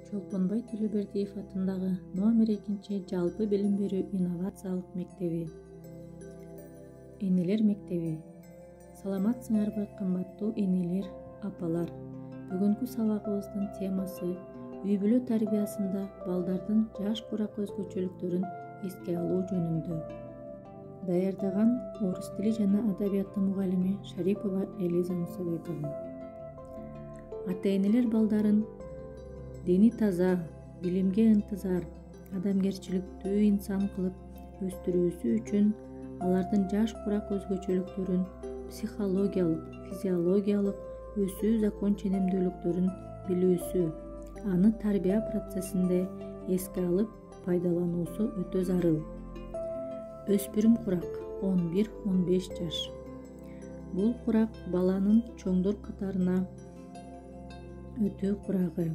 Чолпонбай Төлөбердиев атындагы номер 2 жалпы билим берүү инновациялык мектеби. Энелер мектеби. Саламатсыңарбы кымбаттуу энелер, апалар. Бүгүнкү сабагыбыздын темасы үй бүлө тарбиясында балдардын жаш курак өзгөчөлүктөрүн эске алуу жөнүндө. Даярдаган орус тили жана адабияты мугалими Шарипова Элиза Мусабековна. Ата-энелер балдарын дени таза, билимге ынтызар, адамгерчиликтүү инсан кылып өстүрүүсү үчүн алардын жаш курак өзгөчөлүктөрүн, психологиялык, физиологиялык өсүү закон ченемдүүлүктөрүн билүүсү, аны тарбия процессинде эске алып пайдалануусу өтө зарыл. Өспүрүм курак 11-15 жаш. Бул курак баланын чоңдор катарына өтүү курагы.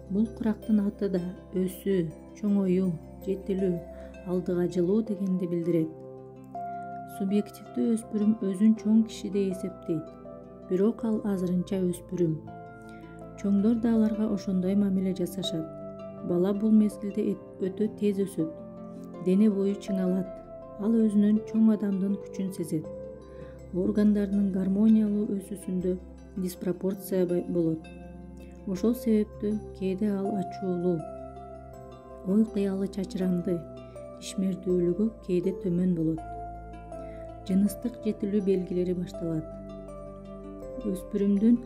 Бул курактын аты да өсүү, чоңоюу, жетилүү, алдыга жылуу дегенди билдирет. Субъективдүү өспүрүм өзүн чоң кишидей эсептейт, бирок ал азырынча өспүрүм. Чоңдор да аларга ошондой мамиле жасашат. Бала бул мезгилде өтө тез өсөт, дене бою чыңалат, ал өзүнөн чоң адамдын күчүн сезет. Органдарынын гармониялуу өсүүсүндө диспропорция болот. Ошол себептүү кээде ал ачуулуу, ой кыялы чачыранды, ишмердүүлүгү кээде төмөн болот. Жыныстык жетилүү белгилери башталат. Өспүрүмдүн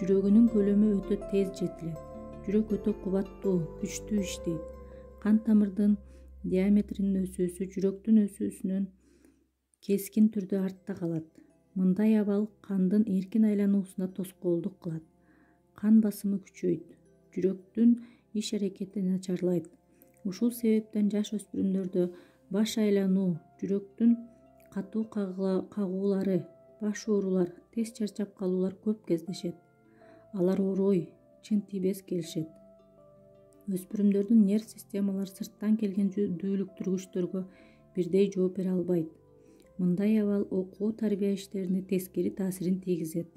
жүрөгүнүн көлөмү өтө тез жетилет. Жүрөк өтө кубаттуу, күчтүү иштейт. Кан тамырдын диаметринин өсүүсү жүрөктүн өсүүсүнөн кескин түрдө артта калат. Мындай абал кандын эркин айлануусуна тоскоолдук кылат. Кан басымы күчөйт, жүрөктүн иш аракети начарлайт. Ушул себептен жаш өспүрүмдөрдө баш айлануу, жүрөктүн катуу кагуулары, баш оорулар, тез чарчап калуулар көп кездешет. Алар орой, чын тийбес келишет. Өспүрүмдөрдүн нерв системалары сырттан келген дүүлүктүргүчтөргө бирдей жооп бере албайт. Мындай абал окуу тарбия иштерине тескери таасирин тийгизет.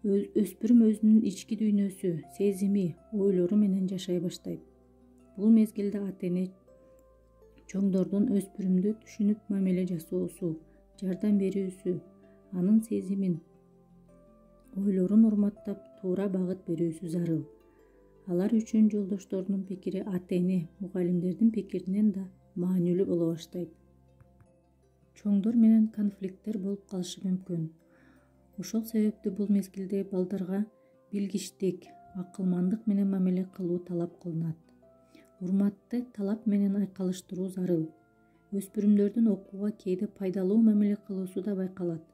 Өспүрүм өзүнүн ички дүйнөсү, сезими, ойлору менен жашай баштайт. Бул мезгилде ата-эне чоңдордун өспүрүмдү түшүнүп мамиле жасоосу, жардам берүүсү, анын сезимин, ойлорун урматтап, туура багыт берүүсү зарыл. Алар үчүн жолдошторунун пикири ата-эне, мугалимдердин пикиринен да маанилүү боло баштайт. Чоңдор менен конфликттер болуп калышы мүмкүн. Ошол себептүү бул мезгилде балдарга билгичтик, акылмандык менен мамиле кылуу талап кылынат. Урматты талап менен айкалыштыруу зарыл. Өспүрүмдөрдүн окууга кээде пайдалуу мамиле кылуусу да байкалат.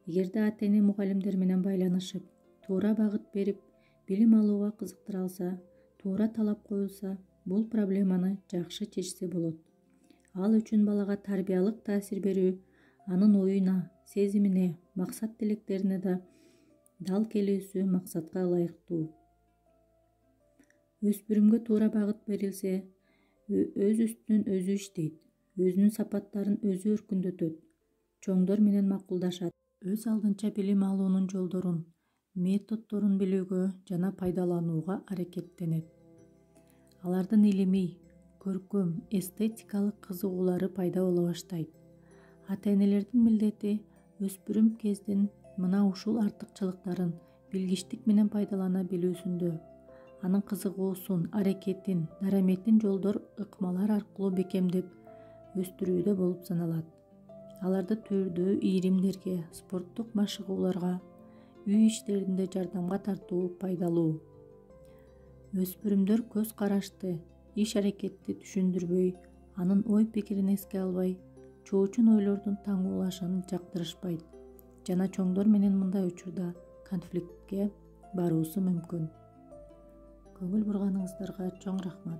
Эгерде ата-эне мугалимдер менен байланышып, туура багыт берип, билим алууга кызыктыра алса, туура талап коюлса, бул проблеманы жакшы чечсе болот. Ал үчүн балага тарбиялык таасир берүү, анын оюна, сезимине, максат тилектерине да дал келүүсү максатка ылайыктуу. Өспүрүмгө туура багыт берилсе, өз үстүнөн өзү иштейт, өзүнүн сапаттарын өзү өркүндөтөт, чоңдор менен макулдашат, өз алдынча билим алуунун жолдорун, методдорун билүүгө жана пайдаланууга аракеттенет. Алардын илимий, көркөм, эстетикалык кызыгуулары пайда боло баштайт. Ата-энелердин милдети өспүрүм кездин мына ушул артыкчылыктарын билгичтик менен пайдалана билүүсүндө, анын кызыгуусун, аракетин, дараметин жолдор, ыкмалар аркылуу бекемдеп өстүрүүдө болуп саналат. Аларды төрдүү ийримдерге, спорттук машыгууларга, үй иштеринде жардамга тартуу пайдалуу. Өспүрүмдөр көз карашты, иш аракетти түшүндүрбөй, анын ой пикирин эске албай, чоочун ойлордун таңуулашын жактырышпайт жана чоңдор менен мындай учурда конфликтке баруусу мүмкүн. Көңүл бурганыңыздарга чоң рахмат.